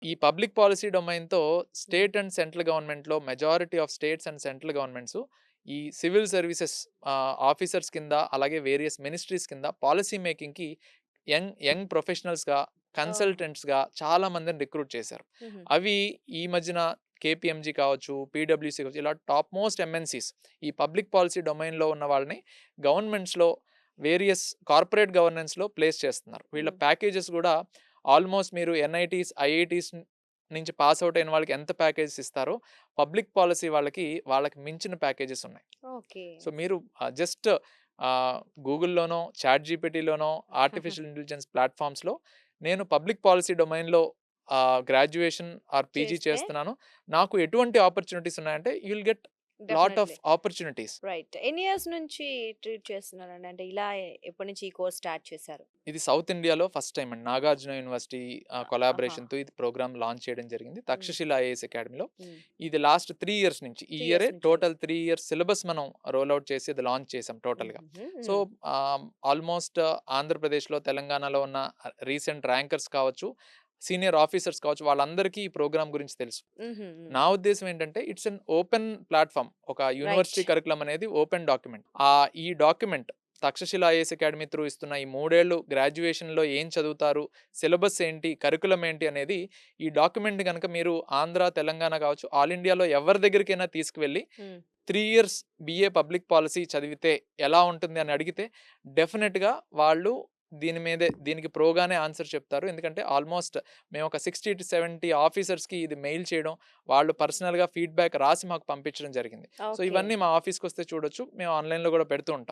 ఈ public policy డొమైన్‌తో state and central గవర్నమెంట్‌లో majority of states and central governments ఈ సివిల్ సర్వీసెస్ ఆఫీసర్స్ కింద అలాగే వేరియస్ మినిస్ట్రీస్ కింద పాలసీ మేకింగ్‌కి యంగ్ యంగ్ ప్రొఫెషనల్స్‌గా, ఓహ్! కన్సల్టెంట్స్‌గా చాలా మందిని రిక్రూట్ చేశారు. హుహు. అవి ఈ మధ్యన కేపీఎంజీ కావచ్చు, పీడబ్ల్యూసీ కావచ్చు, ఇలా టాప్ మోస్ట్ ఎంఎన్‌సీస్ ఈ పబ్లిక్ పాలసీ డొమైన్‌లో ఉన్న వాళ్ళని గవర్నమెంట్స్‌లో వేరియస్ కార్పొరేట్ గవర్నెన్స్‌లో ప్లేస్ చేస్తున్నారు. వీళ్ళ హ్మ్. ప్యాకేజెస్ గూడా ఆల్మోస్ట్ మీరు ఎన్ఐటీస్, ఐఐటీస్ నుంచి పాస్ ఔట్ అయిన వాళ్ళకి ఎంత ప్యాకేజెస్ ఇస్తారో, పబ్లిక్ పాలసీ వాళ్ళకి మించిన ప్యాకేజెస్ ఉన్నాయి. ఓకే. సో, మీరు జస్ట్ గూగుల్‌లోనో, చాట్‌జీపీటీలోనో, ఆర్టిఫిషియల్ ఇంటెలిజెన్స్ ప్లాట్‌ఫార్మ్స్‌లో నేను పబ్లిక్ పాలసీ డొమైన్‌లో గ్రాడ్యుయేషన్ ఆర్ పీజీ చేస్తే చేస్తున్నాను. నాకు ఎటువంటి ఆపర్చునిటీస్ ఉన్నాయంటే, you will get lot of definitely. Opportunities. Right. ఎన్ని ఇయర్స్ నుంచి ట్రీట్ చేస్తున్నారండి? అంటే ఇలా ఎప్పటి నుంచి ఈ కోర్స్ స్టార్ట్ చేశారు? ఇది సౌత్ ఇండియాలో ఫస్ట్ టైమ్ అండి. నాగార్జున యూనివర్సిటీ ఆహా! కొలాబరేషన్‌తో ఇది ప్రోగ్రామ్ లాంచ్ చేయడం జరిగింది. హ్మ్. తక్షశిల ఐఏఎస్ అకాడమీలో. హ్మ్. ఇది లాస్ట్ 3 ఇయర్స్ నుంచి. ఈ 3 ఇయరే ఇయర్స్ నుంచి ఉంది. టోటల్ 3 ఇయర్స్ సిలబస్ మనం రోల్ ఔట్ చేసి అది లాంచ్ చేసాం టోటల్‌గా. హుహుహు. సో, హ్మ్. ఆల్మోస్ట్ ఆంధ్రప్రదేశ్‌లో, తెలంగాణలో ఉన్న రీసెంట్ ర్యాంకర్స్ కావచ్చు, సీనియర్ ఆఫీసర్స్ కావచ్చు, వాళ్ళందరికీ ఈ ప్రోగ్రామ్ గురించి తెలుసు. హుహు. హ్మ్. నా ఉద్దేశ్యం ఏంటంటే ఇట్స్ ఎన్ ఓపెన్ ప్లాట్‌ఫార్మ్. ఒక రైట్. యూనివర్సిటీ కరిక్యులమ్ అనేది ఓపెన్ డాక్యుమెంట్. ఈ document Takshashila IAS academy through ఇస్తున్న ఈ 3 ఏళ్ళు గ్రాడ్యుయేషన్‌లో ఏం చదువుతారు? సిలబస్ ఏంటి? కరిక్యులమ్ ఏంటి? అనేది ఈ డాక్యుమెంట్ గనక మీరు ఆంధ్ర, తెలంగాణ కావచ్చు, ఆల్ ఇండియాలో ఎవరి దగ్గరికైనా తీసుకువెళ్ళి హ్మ్. 3 ఇయర్స్ బీఏ పబ్లిక్ పాలసీ చదివితే ఎలా ఉంటుంది అని అడిగితే డెఫినిట్‌గా వాళ్ళు దీనికి ప్రోగానే ఆన్సర్ చెప్తారు. ఎందుకంటే ఆల్మోస్ట్ మేము ఒక 60-70 ఆఫీసర్స్‌కి ఇది మెయిల్ చేయడం, వాళ్ళు పర్సనల్‌గా ఫీడ్‌బ్యాక్ రాసి మాకు పంపించడం జరిగింది. So, okay. ఇవన్నీ మా ఆఫీస్‌కొస్తే చూడొచ్చు. మేము ఆన్‌లైన్‌లో కూడా పెడుతూ ఉంటాం.